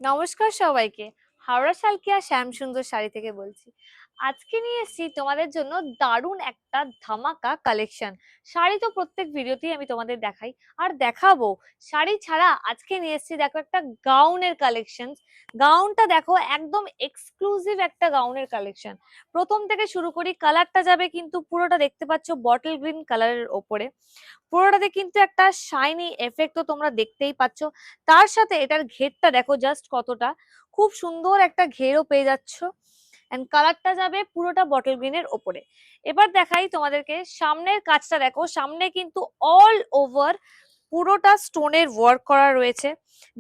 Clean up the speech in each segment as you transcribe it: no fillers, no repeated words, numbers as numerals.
নমস্কার সবাইকে। হাওড়া শালকিয়া শ্যামসুন্দর শাড়ি থেকে বলছি। আজকে নিয়ে এসেছি তোমাদের জন্য দারুণ একটা ধামাকা কালেকশন। শাড়ি তো প্রত্যেক ভিডিওতেই আমি তোমাদের দেখাই, আর দেখাবো। শাড়ি ছাড়া আজকে নিয়ে এসেছি দেখো একটা গাউনের কালেকশন। গাউনটা দেখো, একদম এক্সক্লুসিভ একটা গাউনের কালেকশন। প্রথম থেকে শুরু করি, কালারটা যাবে কিন্তু পুরোটা দেখতে পাচ্ছ বটল গ্রিন কালারের ওপরে। পুরোটাতে কিন্তু একটা শাইনি এফেক্ট তো তোমরা দেখতেই পাচ্ছ। তার সাথে এটার ঘেরটা দেখো জাস্ট কতটা, খুব সুন্দর একটা ঘেরও পেয়ে যাচ্ছ। এন্ড কালারটা যাবে পুরোটা বটল গ্রিনের ওপরে। এবার দেখাই তোমাদেরকে সামনের কাজটা, দেখো সামনে কিন্তু অল ওভার পুরোটা স্টোনের ওয়ার্ক করা রয়েছে।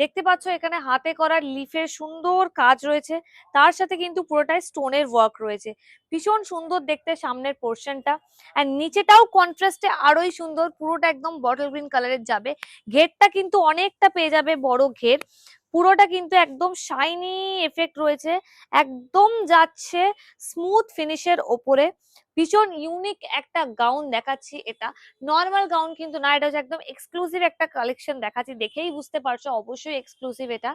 দেখতে পাচ্ছ এখানে হাতে করা লিফের সুন্দর কাজ রয়েছে, তার সাথে কিন্তু পুরোটাই স্টোনের ওয়ার্ক রয়েছে। ভীষণ সুন্দর দেখতে সামনের পোর্শনটা। আর নিচেটাও কন্ট্রাস্টে আরোই সুন্দর, পুরোটা একদম বটল গ্রিন কালারের যাবে। ঘেরটা কিন্তু অনেকটা পেয়ে যাবে বড় ঘের। পুরোটা কিন্তু একদম শাইনি এফেক্ট রয়েছে, একদম যাচ্ছে স্মুথ ফিনিশের ওপরে। ভীষণ ইউনিক একটা গাউন দেখাচ্ছি এটা। নর্মাল গাউন কিন্তু না, এটা হচ্ছে একদম এক্সক্লুসিভ একটা কালেকশন দেখাচ্ছি, দেখেই বুঝতে পারছো অবশ্যই এক্সক্লুসিভ এটা।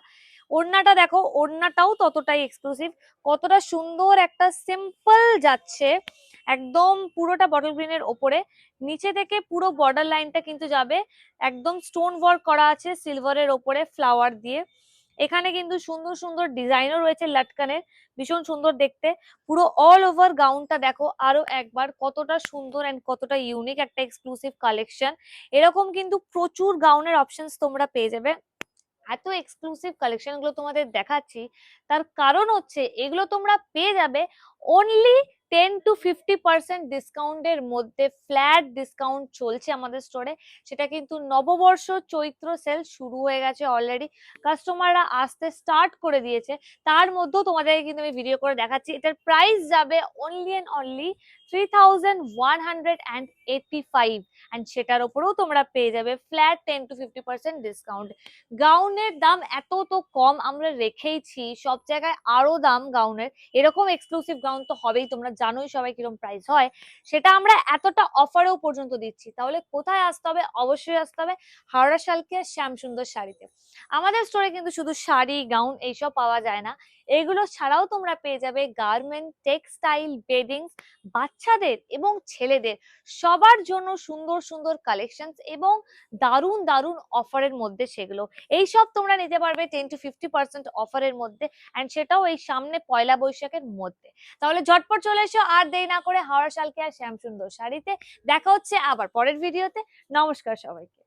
ওড়নাটা দেখো, ওড়নাটাও ততটাই এক্সক্লুসিভ। কতটা সুন্দর একটা সিম্পল যাচ্ছে, একদম পুরোটা বটল গ্রিনের ওপরে। নিচে থেকে পুরো বর্ডার লাইনটা কিন্তু যাবে একদম স্টোন ওয়ার্ক করা আছে সিলভারের ওপরে ফ্লাওয়ার দিয়ে। এখানে কিন্তু সুন্দর সুন্দর ডিজাইনও রয়েছে লটকানের, ভীষণ সুন্দর দেখতে। পুরো অল ওভার গাউনটা দেখো আরো একবার কতটা সুন্দর এন্ড কতটা ইউনিক একটা এক্সক্লুসিভ কালেকশন। এরকম কিন্তু প্রচুর গাউনের অপশনস তোমরা পেয়ে যাবে। এত এক্সক্লুসিভ কালেকশন গুলো তোমাদের দেখাচ্ছি, তার কারণ হচ্ছে এগুলো তোমরা পেয়ে যাবে অনলি 10 to 50% ডিসকাউন্টের মধ্যে। ফ্ল্যাট ডিসকাউন্ট চলছে আমাদের স্টোরে। সেটা কিন্তু নববর্ষ চৈত্র সেল শুরু হয়ে গেছে অলরেডি, কাস্টমাররা আসতে স্টার্ট করে দিয়েছে। তার মধ্যেও তোমাদেরকে কিন্তু আমি ভিডিও করে দেখাচ্ছি। এটার প্রাইস যাবে অনলি এন্ড অনলি 3185, অ্যান্ড সেটার উপরেও তোমরা পেয়ে যাবে ফ্ল্যাট 10 to 50% ডিসকাউন্ট। গাউনের দাম এত তো কম আমরা রেখেইছি, সব জায়গায় আরো দাম গাউনের। এরকম এক্সক্লুসিভ গাউন তো হবেই, তোমরা জানোই সবাই কিরকম প্রাইস হয়। সেটা আমরা এতটা অফারেও পর্যন্ত দিচ্ছি। তাহলে কোথায় আসতে হবে? অবশ্যই আসতে হবে হাওড়া শালকিয়া শ্যামসুন্দর শাড়িতে। আমাদের স্টোরে কিন্তু শুধু শাড়ি গাউন এইসব পাওয়া যায় না, এগুলো ছাড়াও তোমরা পেয়ে যাবে গার্মেন্ট, টেক্সটাইল, বেডিংস, বাচ্চাদের এবং ছেলেদের সবার জন্য সুন্দর সুন্দর কালেকশন এবং দারুণ দারুণ অফারের মধ্যে সেগুলো। এইসব তোমরা নিতে পারবে 10 to 50% অফারের মধ্যে, অ্যান্ড সেটাও এই সামনে পয়লা বৈশাখের মধ্যে। তাহলে ঝটপট চলে এসো, আর দেরি না করে হাওড়া শালকিয়া শ্যামসুন্দর শাড়িতে। দেখা হচ্ছে আবার পরের ভিডিওতে। নমস্কার সবাইকে।